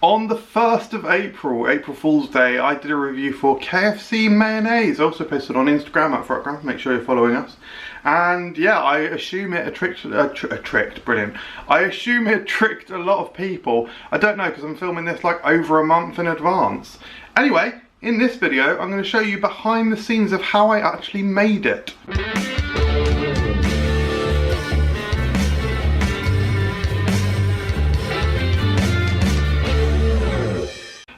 On the 1st of April, April Fool's Day, I did a review for KFC mayonnaise, also posted on Instagram at Frotgram, make sure you're following us. And yeah, I assume it brilliant. I assume it tricked a lot of people. I don't know, because I'm filming this like over a month in advance. Anyway, in this video, I'm going to show you behind the scenes of how I actually made it.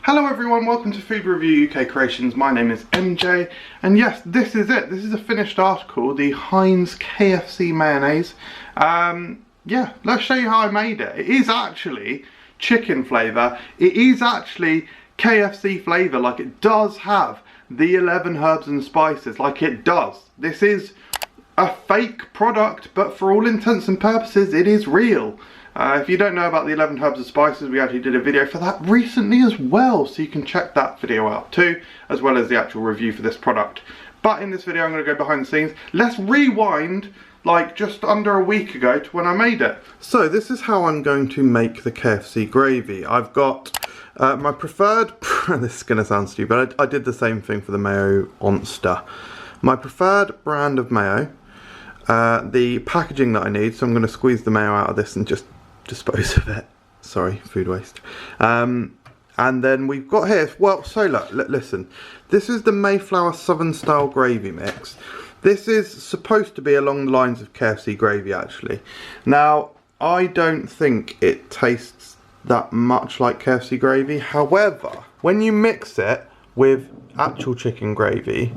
Hello everyone, welcome to Food Review UK Creations. My name is MJ, and yes, this is it. This is a finished article, the Heinz KFC mayonnaise. Yeah, let's show you how I made it. It is actually chicken flavour. It is actually KFC flavour, like it does have the 11 herbs and spices, like it does. This is a fake product, but for all intents and purposes, it is real. If you don't know about the 11 herbs and spices, we actually did a video for that recently as well, so you can check that video out too, as well as the actual review for this product. But in this video, I'm going to go behind the scenes. Let's rewind like just under a week ago to when I made it. So this is how I'm going to make the KFC gravy. I've got my preferred, this is going to sound stupid, I did the same thing for the mayo onster. My preferred brand of mayo, the packaging that I need, so I'm going to squeeze the mayo out of this and just dispose of it. Sorry, food waste. And then we've got here, well, so look, listen, this is the Mayflower Southern style gravy mix. This is supposed to be along the lines of KFC gravy actually. Now, I don't think it tastes that much like KFC gravy. However, when you mix it with actual chicken gravy,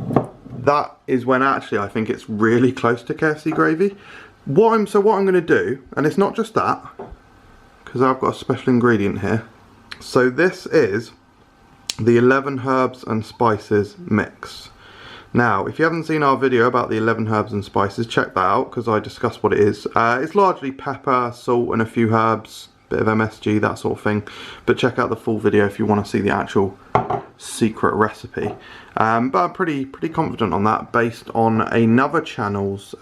that is when actually I think it's really close to KFC gravy. What I'm going to do, and it's not just that, because I've got a special ingredient here. So this is the 11 herbs and spices mix. Now, if you haven't seen our video about the 11 herbs and spices, check that out, because I discussed what it is. It's largely pepper, salt, and a few herbs, bit of MSG, that sort of thing. But check out the full video if you want to see the actual secret recipe. But I'm pretty confident on that, based on another channel's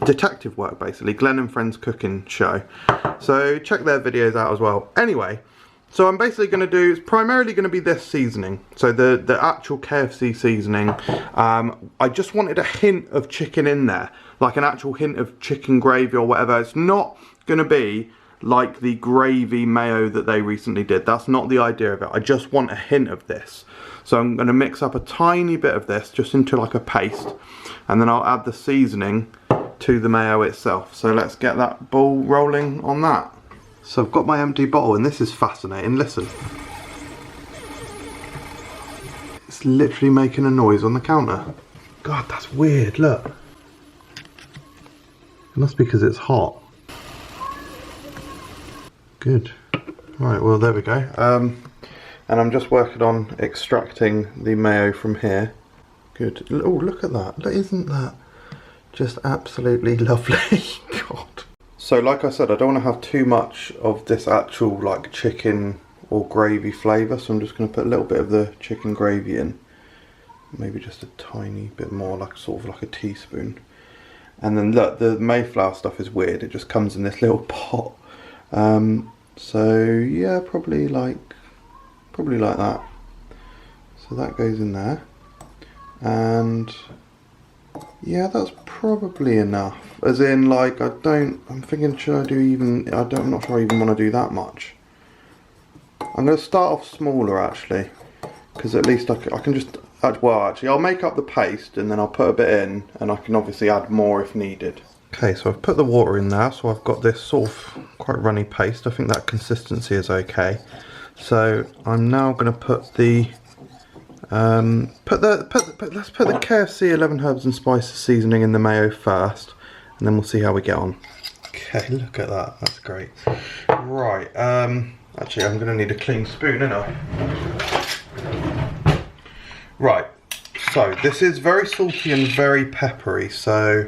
detective work, basically, Glenn and Friends cooking show. So check their videos out as well. Anyway, so I'm basically going to do, it's primarily going to be this seasoning, so the actual KFC seasoning. I just wanted a hint of chicken in there, like an actual hint of chicken gravy or whatever. It's not going to be like the gravy mayo that they recently did. That's not the idea of it. I just want a hint of this. So I'm going to mix up a tiny bit of this just into like a paste, and then I'll add the seasoning to the mayo itself. So let's get that ball rolling on that. So I've got my empty bottle, and this is fascinating. Listen. It's literally making a noise on the counter. God, that's weird, look. It must be because it's hot. Good. Right, well there we go. And I'm just working on extracting the mayo from here. Good. Oh, look at that. Isn't that just absolutely lovely? God. So like I said, I don't want to have too much of this actual like chicken or gravy flavour, so I'm just going to put a little bit of the chicken gravy in. Maybe just a tiny bit more, like sort of like a teaspoon. And then look, the Mayflower stuff is weird. It just comes in this little pot. So yeah, probably like that. So that goes in there, and yeah, that's probably enough. As in, like, I'm thinking, should I do even? I'm not sure I even want to do that much. I'm going to start off smaller actually, because at least I can just well, actually, I'll make up the paste and then I'll put a bit in, and I can obviously add more if needed. Okay, so I've put the water in there, so I've got this sort of quite runny paste. I think that consistency is okay. So I'm now going to put the let's put the KFC 11 herbs and spices seasoning in the mayo first, and then we'll see how we get on. Okay, look at that. That's great. Right. Actually, I'm going to need a clean spoon, ain't I? Right. So this is very salty and very peppery. So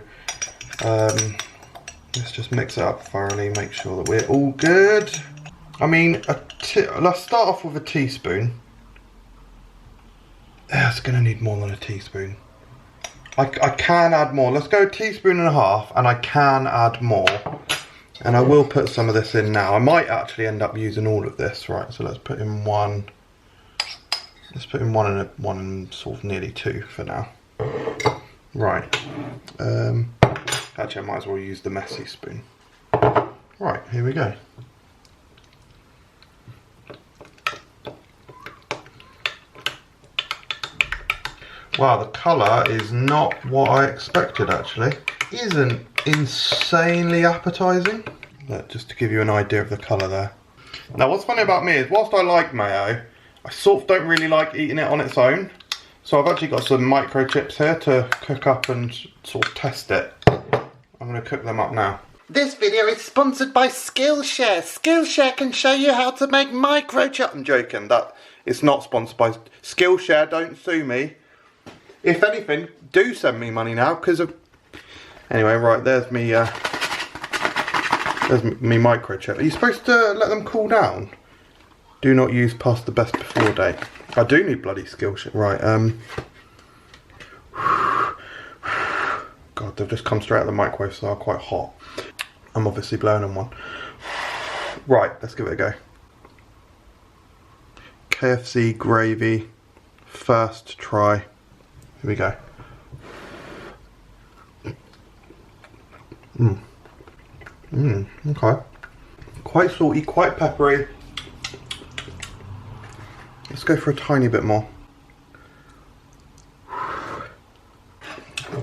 let's just mix it up thoroughly. Make sure that we're all good. I mean, let's start off with a teaspoon. It's going to need more than a teaspoon. I can add more. Let's go a teaspoon and a half, and I can add more. And I will put some of this in now. I might actually end up using all of this. Right, so let's put in one. Let's put in one and sort of nearly two for now. Right. Actually, I might as well use the messy spoon. Right, here we go. Wow, the colour is not what I expected actually. Isn't insanely appetising. Look, just to give you an idea of the colour there. Now what's funny about me is whilst I like mayo, I sort of don't really like eating it on its own. So I've actually got some microchips here to cook up and sort of test it. I'm going to cook them up now. This video is sponsored by Skillshare. Skillshare can show you how to make microchips. I'm joking, that it's not sponsored by Skillshare, don't sue me. If anything, do send me money now because of... Anyway, right, there's me microchip. Are you supposed to let them cool down? Do not use past the best before date. I do need bloody Skillshare. Right, God, they've just come straight out of the microwave, so they're quite hot. I'm obviously blowing on one. Right, let's give it a go. KFC gravy, first try. Here we go. Okay. Quite salty, quite peppery. Let's go for a tiny bit more.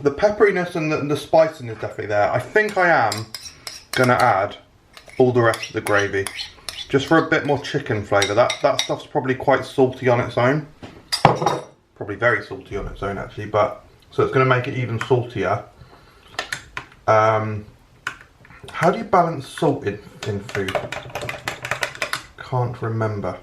The pepperiness and the spicing is definitely there. I think I am gonna add all the rest of the gravy, just for a bit more chicken flavour. That stuff's probably quite salty on its own. Probably very salty on its own actually, but so it's going to make it even saltier. How do you balance salt in food? Can't remember.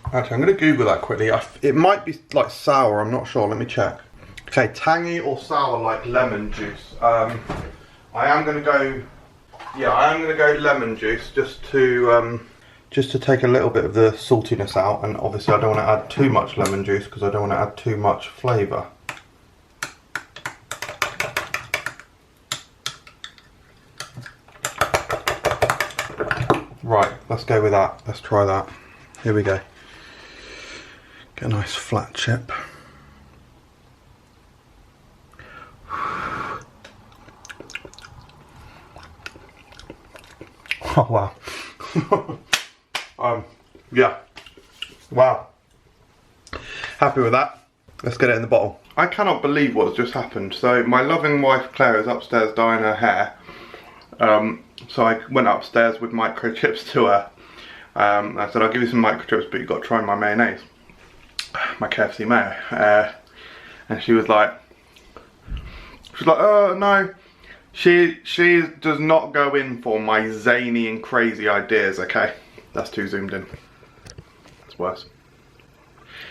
Actually, I'm going to Google that quickly. It might be like sour, I'm not sure, let me check. Okay, tangy or sour like lemon juice. I am going to go, yeah, I am going to go lemon juice just to take a little bit of the saltiness out, and obviously I don't want to add too much lemon juice because I don't want to add too much flavour. Right, let's go with that. Let's try that. Here we go. Get a nice flat chip. Oh wow. Yeah, wow, happy with that. Let's get it in the bottle. I cannot believe what's just happened. So my loving wife Claire is upstairs dyeing her hair, so I went upstairs with microchips to her. I said, I'll give you some microchips, but you've got to try my mayonnaise, my KFC Mayo. And she was like, oh no, she does not go in for my zany and crazy ideas, okay? That's too zoomed in. That's worse.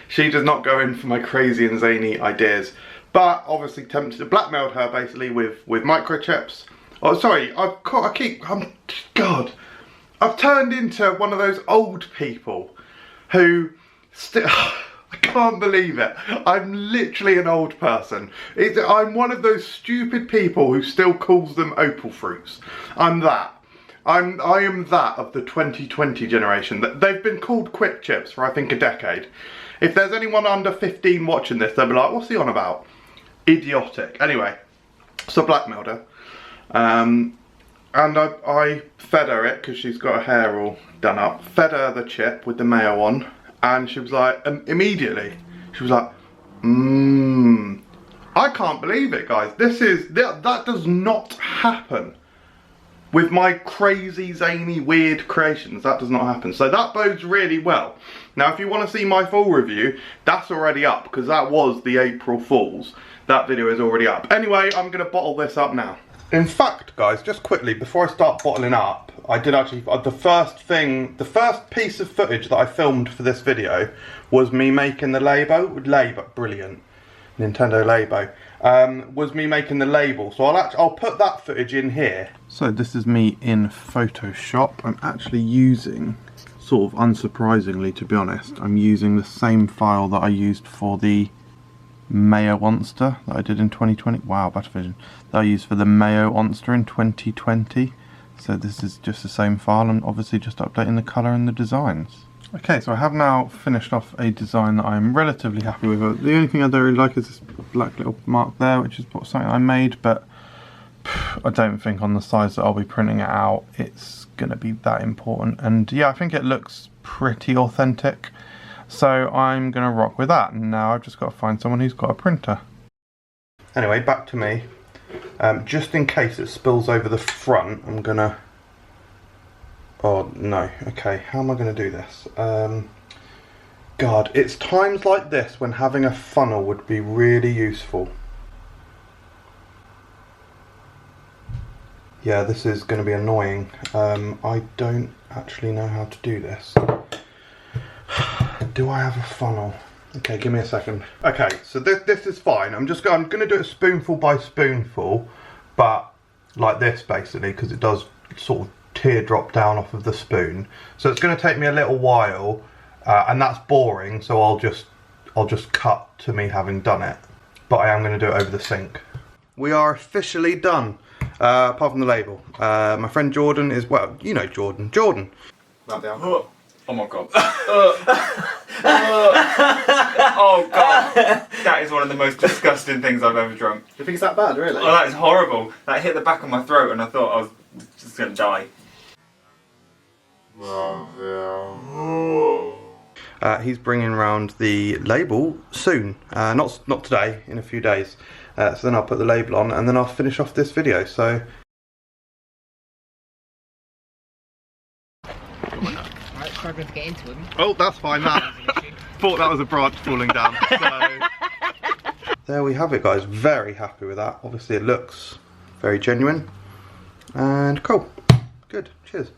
She does not go in for my crazy and zany ideas, but obviously blackmailed her basically with microchips. Oh, sorry, God, I've turned into one of those old people who still, I can't believe it. I'm literally an old person. I'm one of those stupid people who still calls them opal fruits. I'm that. I am that of the 2020 generation. They've been called quick chips for I think a decade. If there's anyone under 15 watching this, they'll be like, what's he on about? Idiotic. Anyway, so blackmailed her. And I fed her it because she's got her hair all done up. Fed her the chip with the mayo on, and she was like, immediately, she was like, I can't believe it, guys. That does not happen. With my crazy, zany, weird creations, that does not happen. So that bodes really well. Now, if you want to see my full review, that's already up, because that was the April Fools. That video is already up. Anyway, I'm going to bottle this up now. In fact, guys, just quickly, before I start bottling up, I did actually, the first piece of footage that I filmed for this video was me making the Labo, brilliant, Nintendo Labo. Was me making the label, so I'll put that footage in here. So this is me in Photoshop. I'm actually using, sort of unsurprisingly to be honest, I'm using the same file that I used for the Mayo Monster that I did in 2020. Wow, better vision. That I used for the Mayo Monster in 2020. So this is just the same file and obviously just updating the colour and the designs. Okay, so I have now finished off a design that I'm relatively happy with. The only thing I don't really like is this black little mark there, which is something I made, but I don't think on the size that I'll be printing it out it's going to be that important. And yeah, I think it looks pretty authentic, so I'm going to rock with that. And now I've just got to find someone who's got a printer. Anyway, back to me. Just in case it spills over the front, I'm going to... Oh no, okay, how am I going to do this? God, it's times like this when having a funnel would be really useful. Yeah, this is going to be annoying. I don't actually know how to do this. Do I have a funnel? Okay, give me a second. Okay, so this is fine. I'm going to do it spoonful by spoonful, but like this basically, because it does sort of teardrop down off of the spoon. So it's going to take me a little while, and that's boring. So I'll just cut to me having done it. But I am going to do it over the sink. We are officially done. Apart from the label. My friend Jordan is, well, you know Jordan. Jordan. That down. Oh my god. Oh god. That is one of the most disgusting things I've ever drunk. You think it's that bad, really? Oh, that is horrible. That hit the back of my throat and I thought I was just going to die. He's bringing round the label soon. Not today, in a few days. So then I'll put the label on and then I'll finish off this video. So. Right, struggling to get into him. Oh, that's fine. That thought that was a branch falling down. So. There we have it, guys. Very happy with that. Obviously, it looks very genuine and cool. Good. Cheers.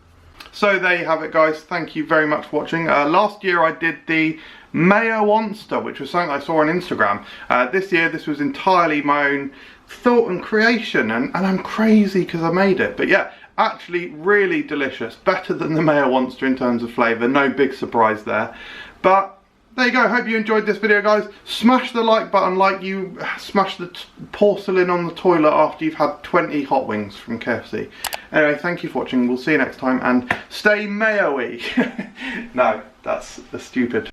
So there you have it, guys. Thank you very much for watching. Last year I did the Mayo Monster, which was something I saw on Instagram. This year this was entirely my own thought and creation, and I'm crazy because I made it. But yeah, actually really delicious. Better than the Mayo Monster in terms of flavour. No big surprise there. But there you go. Hope you enjoyed this video, guys. Smash the like button like you smash the porcelain on the toilet after you've had 20 hot wings from KFC. Anyway, thank you for watching. We'll see you next time, and stay mayo-y. No, that's stupid.